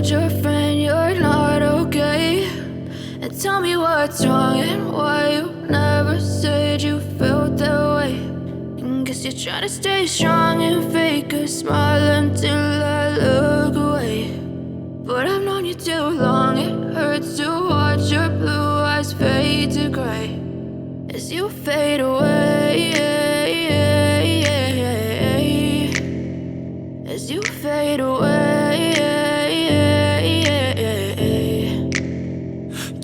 told your friend you're not okay? And tell me what's wrong and why you never said you felt that way. And guess you're trying to stay strong and fake a smile until I look away. But I've known you too long, it hurts to watch your blue eyes fade to gray as you fade away, as you fade away.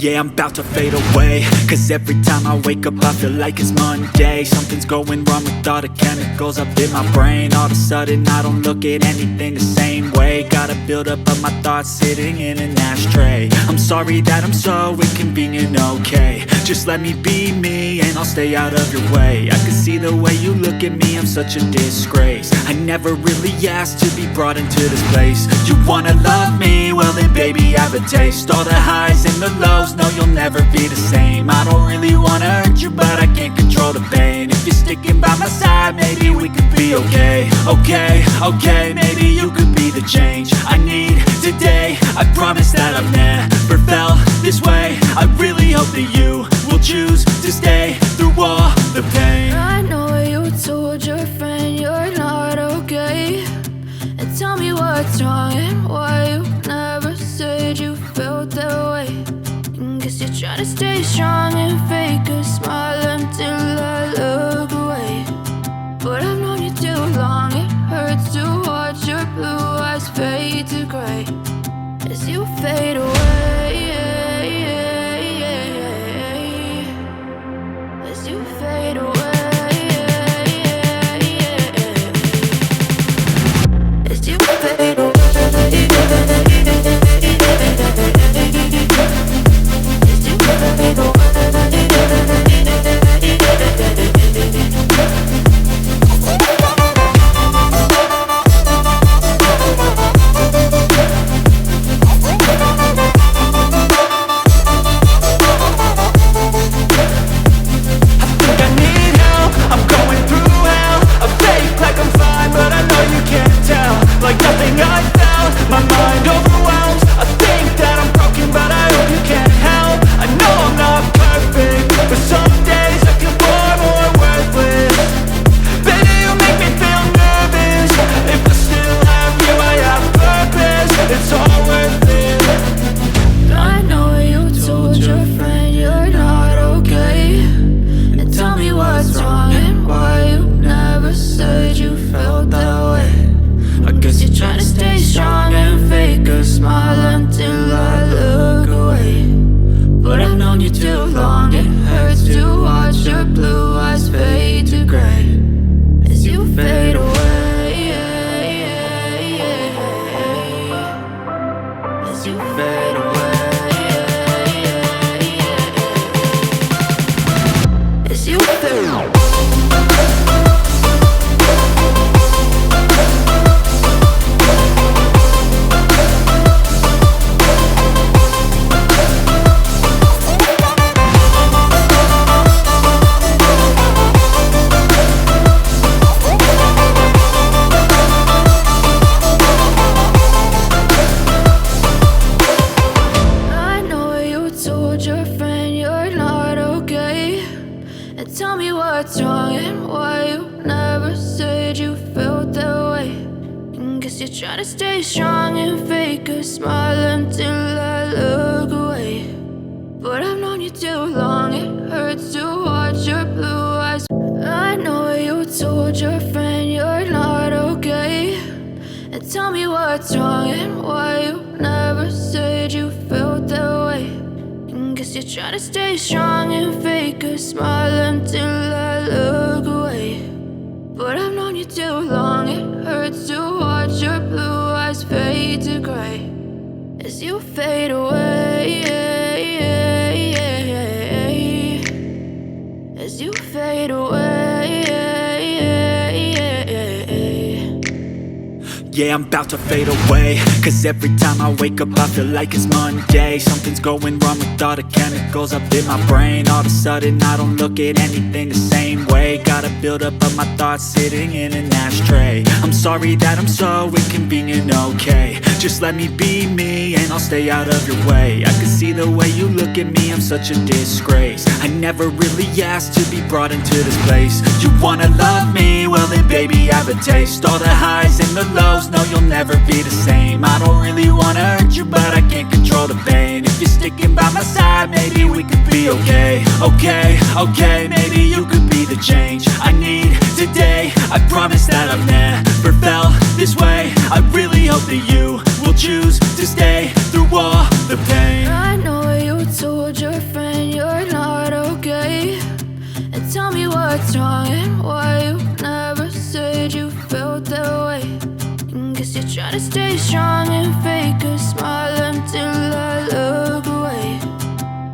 Yeah, I'm about to fade away, cause every time I wake up I feel like it's Monday. Something's going wrong with all the chemicals up in my brain. All of a sudden I don't look at anything the same way. Got a buildup of my thoughts sitting in an ashtray. I'm sorry that I'm so inconvenient, okay? Just let me be me and I'll stay out of your way. I can see the way you look at me, I'm such a disgrace. I never really asked to be brought into this place. You wanna love me? Well then baby have a taste. All the highs and the lows, no, you'll never be the same. I don't really wanna hurt you, but I can't control the pain. If you're sticking by my side, maybe we could be okay. Okay, maybe you could be the change I need today. I promise that I've never felt this way. I really hope that you will choose to stay through all the pain. I know you told your friend you're not okay. And tell me what's wrong and why you never said you felt that way. Guess you're trying to stay strong and fake a smile until I look away. But I've known you too long, it hurts to watch your blue eyes fade to gray as you fade away, as you fade away, as you fade away. Tell me what's wrong and why you never said you felt that way. And guess you're trying to stay strong and fake a smile until I look away. But I've known you too long, it hurts to watch your blue eyes. I know you told your friend you're not okay. And tell me what's wrong and why you never said you felt that way. Guess you're trying to stay strong and fake a smile until I look away. But I've known you too long, it hurts to watch your blue eyes fade to gray as you fade away, as you fade away. Yeah, I'm about to fade away, cause every time I wake up I feel like it's Monday. Something's going wrong with all the chemicals up in my brain. All of a sudden I don't look at anything the same way. Got a buildup of my thoughts sitting in an ashtray. I'm sorry that I'm so inconvenient, okay? Just let me be me and I'll stay out of your way. I can see the way you look at me, I'm such a disgrace. I never really asked to be brought into this place. You wanna love me? Well then baby I have a taste. All the highs and the lows, no you'll never be the same. I don't really wanna hurt you but I can't control the pain. If you're sticking by my side, maybe we could be okay. Okay, maybe you could be the change I need today. I promise that I've never felt this way. I really hope that you will choose to stay through all the pain. I know you told your friend you're not okay, and tell me what's wrong and why you never said you felt that way. And guess you're trying to stay strong and fake a smile until I look away.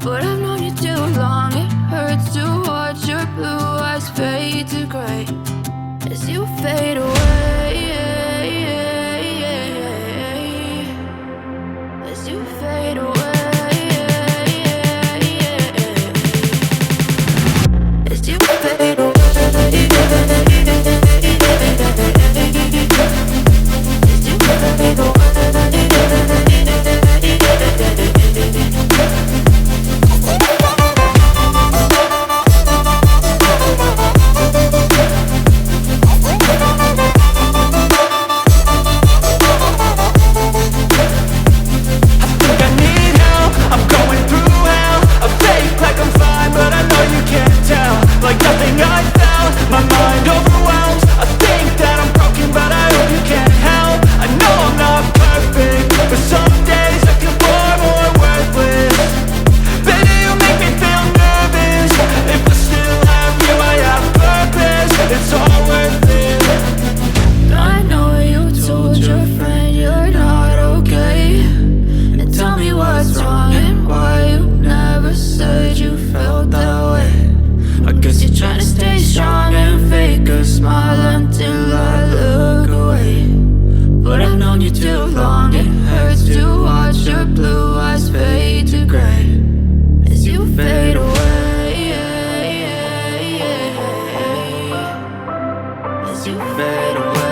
But I've known you too long, it hurts to watch your blue eyes fade to gray as you fade away. As you fade away. As you fade away. As you fade away.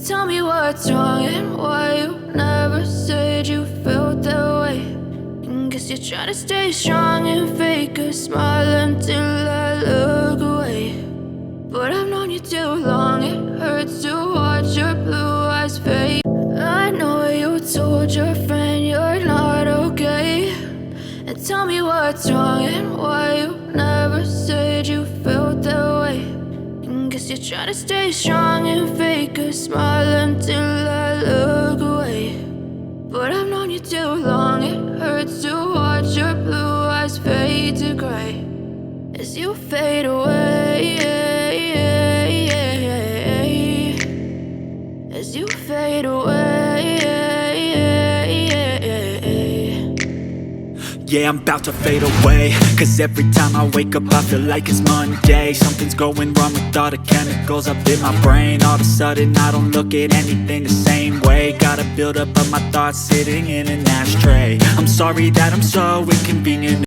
Tell me what's wrong and why you never said you felt that way. And guess you're trying to stay strong and fake a smile until I look away. But I've known you too long, it hurts to watch your blue eyes fade. I know you told your friend you're not okay, and tell me what's wrong and why you never said you felt that way. Guess you're trying to stay strong and fake a smile until I look away. But I've known you too long, it hurts to watch your blue eyes fade to gray as you fade away. As you fade away. Yeah, I'm about to fade away, cause every time I wake up I feel like it's Monday. Something's going wrong with all the chemicals up in my brain. All of a sudden I don't look at anything the same way. Gotta build up of my thoughts sitting in an ashtray. I'm sorry that I'm so inconvenient.